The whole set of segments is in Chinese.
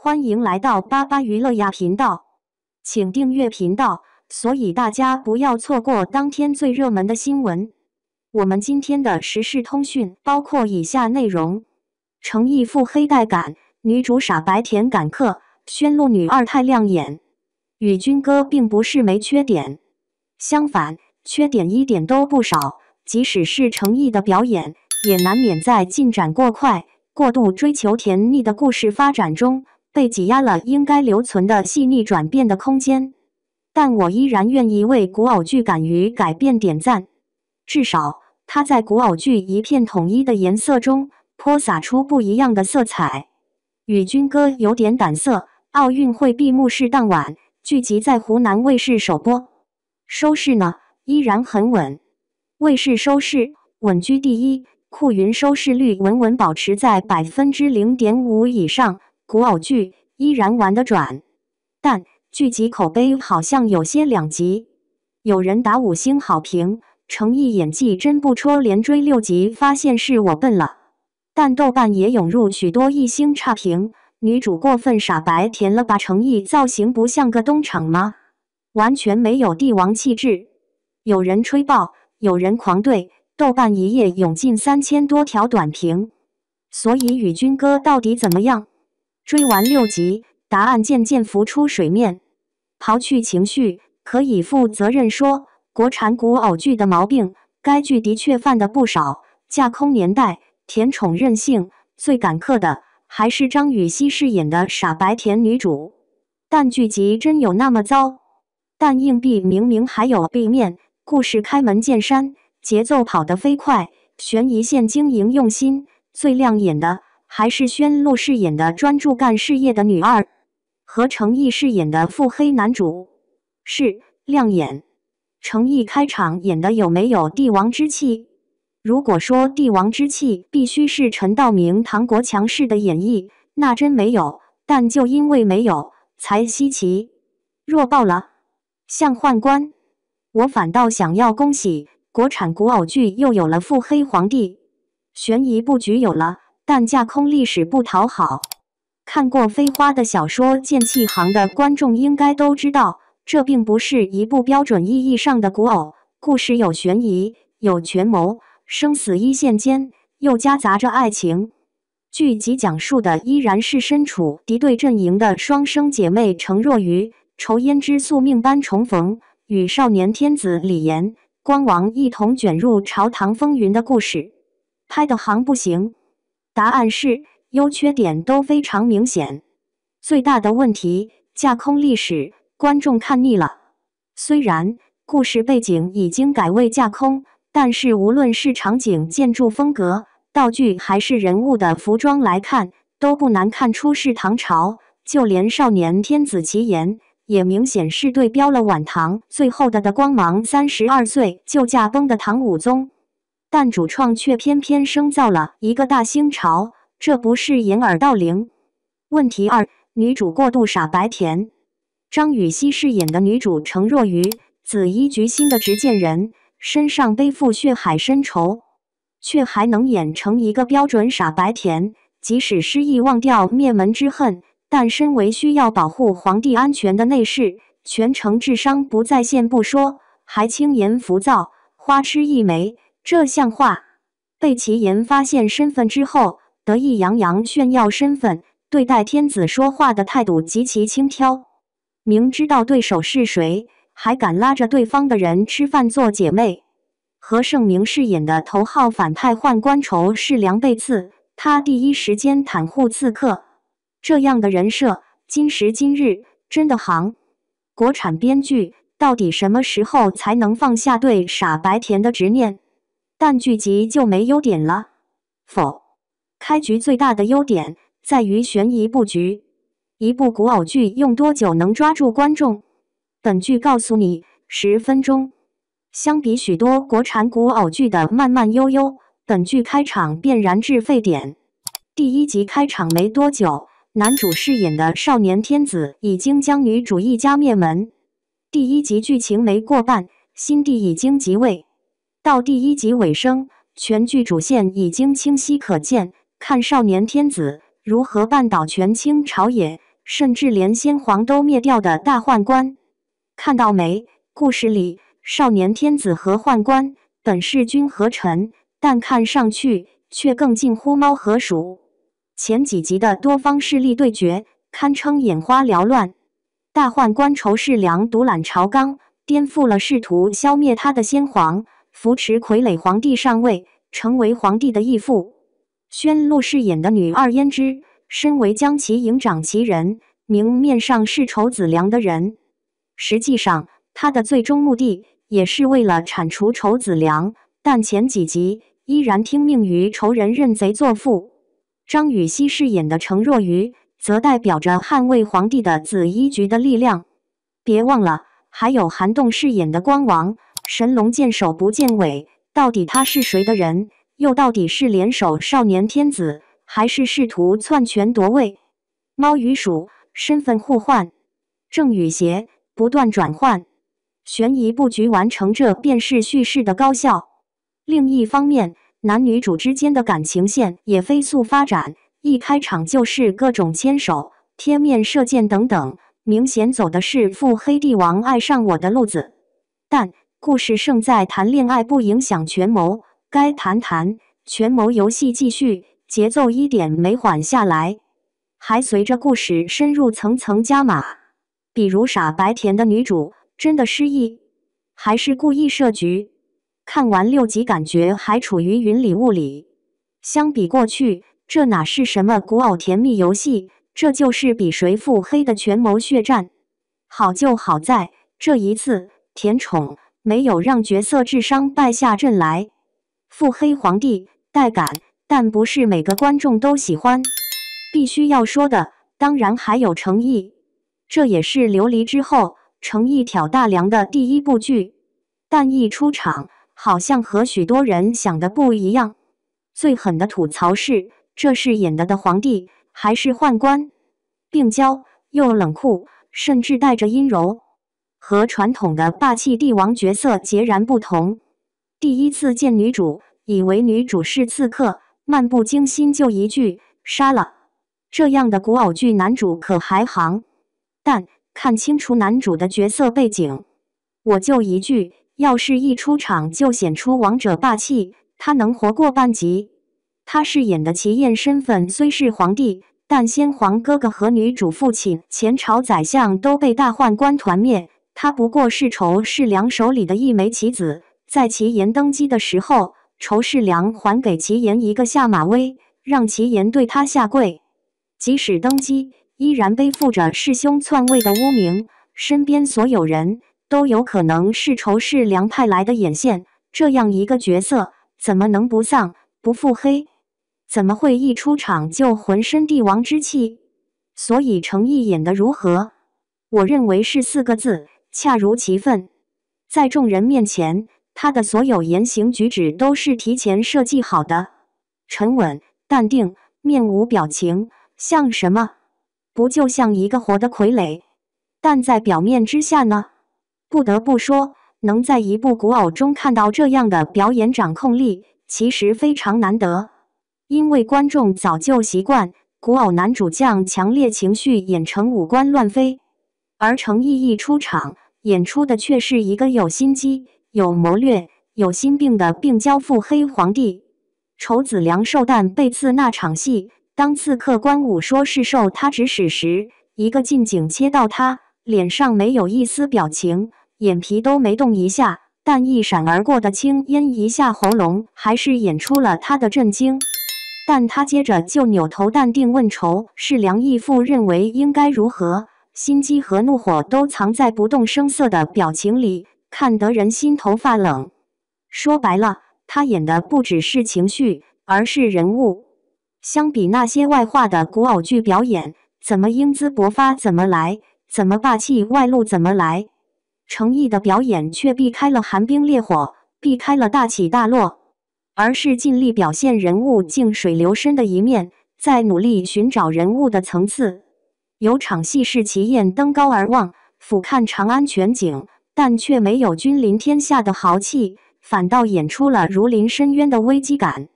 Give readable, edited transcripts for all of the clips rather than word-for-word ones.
欢迎来到巴巴娱乐呀频道，请订阅频道，所以大家不要错过当天最热门的新闻。我们今天的时事通讯包括以下内容：诚意腹黑带感，女主傻白甜赶客，宣露女二太亮眼。宇军哥并不是没缺点，相反，缺点一点都不少。即使是诚意的表演，也难免在进展过快、过度追求甜蜜的故事发展中，被挤压了应该留存的细腻转变的空间。但我依然愿意为古偶剧敢于改变点赞，至少它在古偶剧一片统一的颜色中泼洒出不一样的色彩。宇军哥有点胆色，奥运会闭幕式当晚，剧集在湖南卫视首播，收视呢依然很稳，卫视收视稳居第一，酷云收视率稳稳保持在 0.5% 以上，古偶剧依然玩得转。但剧集口碑好像有些两极，有人打5星好评，诚意演技真不戳，连追6集发现是我笨了。但豆瓣也涌入许多1星差评，女主过分傻白甜了吧，诚意造型不像个东厂吗？完全没有帝王气质。有人吹爆，有人狂怼，豆瓣一夜涌进3000多条短评。所以宇军哥到底怎么样？追完6集，答案渐渐浮出水面。刨去情绪，可以负责任说，国产古偶剧的毛病，该剧的确犯得不少。架空年代，甜宠任性，最赶客的还是张雨绮饰演的傻白甜女主。但剧集真有那么糟？但硬币明明还有背面，故事开门见山，节奏跑得飞快，悬疑线经营用心，最亮眼的还是宣露饰演的专注干事业的女二，和诚意饰演的腹黑男主。是亮眼。诚意开场演的有没有帝王之气？如果说帝王之气必须是陈道明、唐国强式的演绎，那真没有，但就因为没有，才稀奇。弱爆了。像宦官，我反倒想要恭喜国产古偶剧又有了腹黑皇帝，悬疑布局有了，但架空历史不讨好。看过飞花的小说《剑气行》的观众应该都知道，这并不是一部标准意义上的古偶，故事有悬疑，有权谋，生死一线间，又夹杂着爱情。剧集讲述的依然是身处敌对阵营的双生姐妹程若愚、仇胭脂宿命般重逢，与少年天子李炎、光王一同卷入朝堂风云的故事。拍的行不行？答案是优缺点都非常明显。最大的问题，架空历史，观众看腻了。虽然故事背景已经改为架空，但是无论是场景、建筑风格、道具还是人物的服装来看，都不难看出是唐朝，就连少年天子齐言也明显是对标了晚唐最后的光芒32岁就驾崩的唐武宗。但主创却偏偏生造了一个大新潮，这不是掩耳盗铃。问题二，女主过度傻白甜。张雨绮饰演的女主程若愚，紫衣菊心的执剑人，身上背负血海深仇，却还能演成一个标准傻白甜。即使失忆忘掉灭门之恨，但身为需要保护皇帝安全的内侍，全程智商不在线不说，还轻言浮躁，花痴一枚，这像话？被齐言发现身份之后，得意洋洋炫耀身份，对待天子说话的态度极其轻佻。明知道对手是谁，还敢拉着对方的人吃饭做姐妹。和盛明饰演的头号反派宦官仇是梁贝刺，他第一时间袒护刺客。这样的人设，今时今日真的行？国产编剧到底什么时候才能放下对傻白甜的执念？但剧集就没优点了？否，开局最大的优点在于悬疑布局。一部古偶剧用多久能抓住观众？本剧告诉你，10分钟。相比许多国产古偶剧的慢慢悠悠，本剧开场便燃至沸点。第1集开场没多久，男主饰演的少年天子已经将女主一家灭门。第1集剧情没过半，新帝已经即位。到第1集尾声，全剧主线已经清晰可见，看少年天子如何扳倒权倾朝野，甚至连先皇都灭掉的大宦官。看到没？故事里少年天子和宦官本是君和臣，但看上去却更近乎猫和鼠。前几集的多方势力对决堪称眼花缭乱。大宦官仇世良独揽朝纲，颠覆了试图消灭他的先皇，扶持傀儡皇帝上位，成为皇帝的义父。宣禄饰演的女二胭脂，身为将其营长其人，明面上是仇子良的人，实际上他的最终目的也是为了铲除仇子良，但前几集依然听命于仇人，认贼作父。张雨绮饰演的程若愚，则代表着捍卫皇帝的紫衣局的力量。别忘了，还有韩栋饰演的光王，神龙见首不见尾，到底他是谁的人？又到底是联手少年天子，还是试图篡权夺位？猫与鼠身份互换，正与邪不断转换，悬疑布局完成，这便是叙事的高效。另一方面，男女主之间的感情线也飞速发展，一开场就是各种牵手、贴面射箭等等，明显走的是腹黑帝王爱上我的路子。但故事胜在谈恋爱不影响权谋，该谈权谋游戏继续，节奏一点没缓下来，还随着故事深入层层加码。比如傻白甜的女主真的失忆，还是故意设局？看完6集感觉还处于云里雾里。相比过去，这哪是什么古偶甜蜜游戏，这就是比谁腹黑的权谋血战。好就好在这一次甜宠没有让角色智商败下阵来。腹黑皇帝带感，但不是每个观众都喜欢。必须要说的当然还有诚意，这也是琉璃之后诚意挑大梁的第一部剧，但一出场好像和许多人想的不一样。最狠的吐槽是，这是演的皇帝还是宦官？病娇又冷酷，甚至带着阴柔，和传统的霸气帝王角色截然不同。第一次见女主，以为女主是刺客，漫不经心就一句杀了。这样的古偶剧男主可还行，但看清楚男主的角色背景，我就一句，要是一出场就显出王者霸气，他能活过半集？他饰演的齐燕身份虽是皇帝，但先皇哥哥和女主父亲前朝宰相都被大宦官团灭，他不过是仇世良手里的一枚棋子。在齐言登基的时候，仇世良还给齐言一个下马威，让齐言对他下跪。即使登基，依然背负着弑兄篡位的污名，身边所有人都有可能是仇世良派来的眼线。这样一个角色，怎么能不丧不腹黑？怎么会一出场就浑身帝王之气？所以程毅演得如何？我认为是4个字：恰如其分。在众人面前，他的所有言行举止都是提前设计好的，沉稳、淡定，面无表情，像什么？不就像一个活的傀儡？但在表面之下呢？不得不说，能在一部古偶中看到这样的表演掌控力，其实非常难得。因为观众早就习惯古偶男主将强烈情绪演成五官乱飞，而程毅一出场，演出的却是一个有心机、有谋略、有心病的病娇腹黑皇帝。仇子良寿诞被刺那场戏，当刺客关武说是受他指使时，一个近景切到他脸上没有一丝表情，眼皮都没动一下，但一闪而过的青烟一下喉咙，还是演出了他的震惊。但他接着就扭头淡定问仇世良义父认为应该如何，心机和怒火都藏在不动声色的表情里，看得人心头发冷。说白了，他演的不只是情绪，而是人物。相比那些外化的古偶剧表演，怎么英姿勃发怎么来，怎么霸气外露怎么来。程毅的表演却避开了寒冰烈火，避开了大起大落，而是尽力表现人物静水流深的一面，在努力寻找人物的层次。有场戏是齐燕登高而望，俯瞰长安全景，但却没有君临天下的豪气，反倒演出了如临深渊的危机感。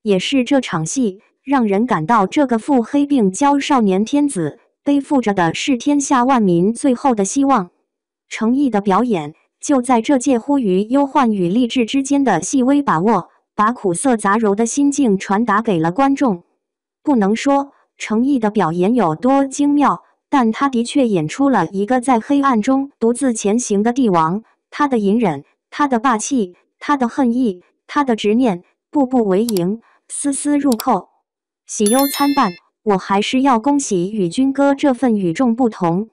也是这场戏让人感到这个腹黑病娇少年天子背负着的是天下万民最后的希望。诚意的表演就在这介乎于忧患与励志之间的细微把握，把苦涩杂糅的心境传达给了观众。不能说诚意的表演有多精妙，但他的确演出了一个在黑暗中独自前行的帝王，他的隐忍，他的霸气，他的恨意，他的执念，步步为营，丝丝入扣。喜忧参半，我还是要恭喜与君歌这份与众不同。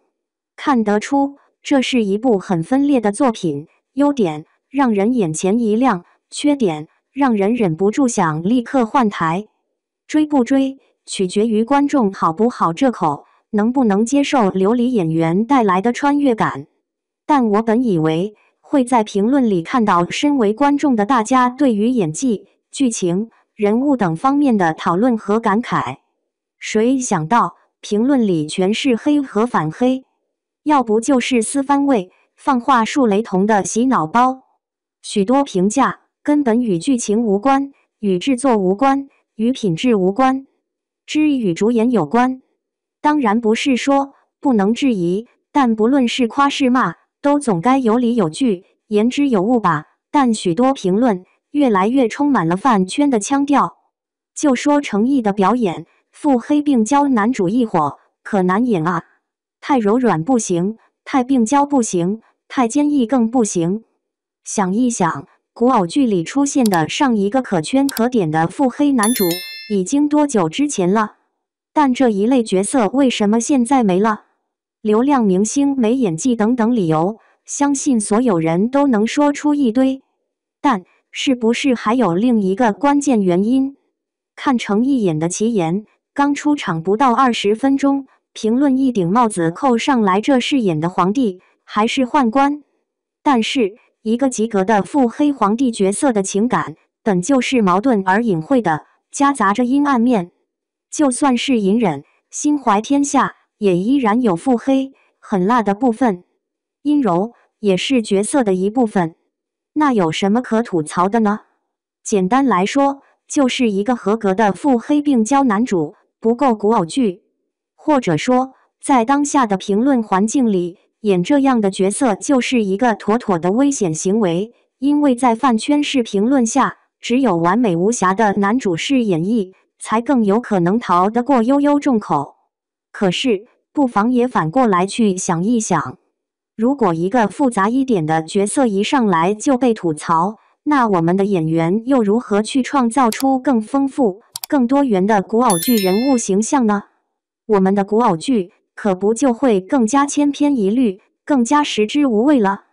看得出，这是一部很分裂的作品，优点让人眼前一亮，缺点让人忍不住想立刻换台。追不追，取决于观众好不好这口，能不能接受流离演员带来的穿越感。但我本以为会在评论里看到身为观众的大家对于演技、剧情、人物等方面的讨论和感慨，谁想到评论里全是黑和反黑，要不就是四番位、放话术雷同的洗脑包。许多评价根本与剧情无关，与制作无关，与品质无关，只与主演有关。当然不是说不能质疑，但不论是夸是骂，都总该有理有据，言之有物吧。但许多评论越来越充满了饭圈的腔调，就说诚意的表演，腹黑病娇男主一伙可难演啊，太柔软不行，太病娇不行，太坚毅更不行。想一想，古偶剧里出现的上一个可圈可点的腹黑男主已经多久之前了？但这一类角色为什么现在没了？流量明星没演技等等理由，相信所有人都能说出一堆。但是不是还有另一个关键原因？看诚意演的奇言，刚出场不到20分钟，评论一顶帽子扣上来，这是演的皇帝还是宦官？但是一个及格的腹黑皇帝角色的情感本就是矛盾而隐晦的，夹杂着阴暗面。就算是隐忍，心怀天下，也依然有腹黑、狠辣的部分。阴柔也是角色的一部分。那有什么可吐槽的呢？简单来说，就是一个合格的腹黑病娇男主不够古偶剧，或者说，在当下的评论环境里，演这样的角色就是一个妥妥的危险行为，因为在饭圈式评论下，只有完美无瑕的男主式演绎，才更有可能逃得过悠悠众口。可是，不妨也反过来去想一想，如果一个复杂一点的角色一上来就被吐槽，那我们的演员又如何去创造出更丰富、更多元的古偶剧人物形象呢？我们的古偶剧可不就会更加千篇一律，更加食之无味了？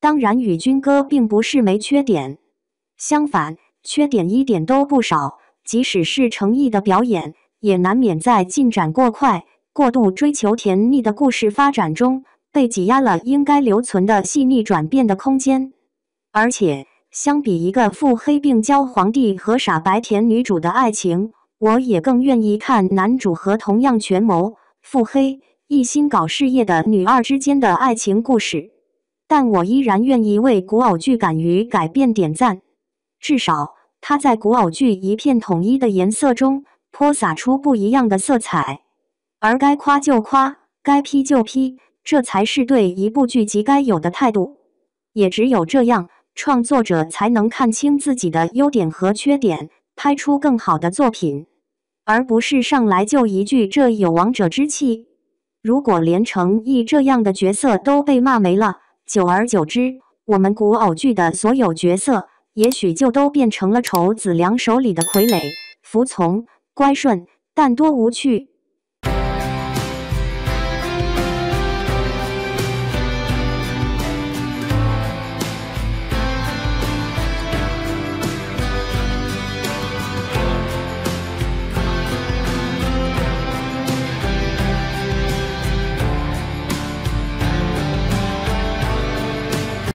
当然，与君歌并不是没缺点，相反，缺点一点都不少。即使是诚意的表演，也难免在进展过快、过度追求甜腻的故事发展中，被挤压了应该留存的细腻转变的空间。而且，相比一个腹黑病娇皇帝和傻白甜女主的爱情，我也更愿意看男主和同样权谋、腹黑、一心搞事业的女二之间的爱情故事。但我依然愿意为古偶剧敢于改变点赞，至少它在古偶剧一片统一的颜色中泼洒出不一样的色彩。而该夸就夸，该批就批，这才是对一部剧集该有的态度。也只有这样，创作者才能看清自己的优点和缺点，拍出更好的作品，而不是上来就一句这有王者之气。如果连诚意这样的角色都被骂没了，久而久之，我们古偶剧的所有角色也许就都变成了丑子良手里的傀儡，服从、乖顺，但多无趣。